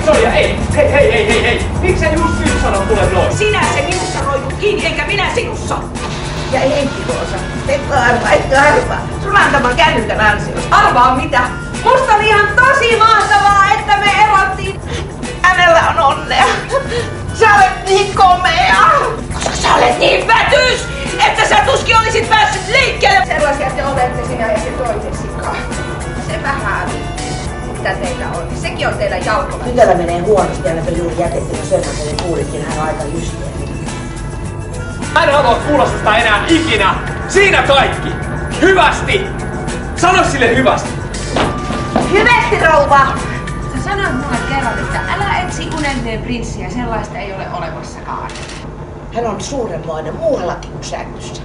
Sonja, ei! Hei! Miksi sä just nyt sanot mulle noin? Sinä se minussa roikut kiinni, eikä minä sinussa! Ja Heikki Roosa, etkö arvaa. Sulla on tämän kännykän ansiosta. Arvaa mitä? Musta oli ihan tosi mahtavaa, että me erottiin. Hänellä on onnea. Sä olet niin komea. Koska sä olet niin vätys, että sä tuskin olisit päässyt liikkeelle! Sellaisia te olette sinä ja se toisessikaan. Se vähän, mitä teillä on. Sekin on teillä jalkolla. Tytöllä menee huonosti ja me juuri jätettiin sömmäsen ja kuulitkin hän on aika lystiä. Mä en halua kuulla susta enää ikinä! Siinä kaikki! Hyvästi! Sano sille hyvästi! Hyvästi rouva! Sä sanoit mulle kerran, että älä etsi unelmien prinssiä, sellaista ei ole olemassakaan. Hän on suurenmoinen muuallakin kuin sängyssä.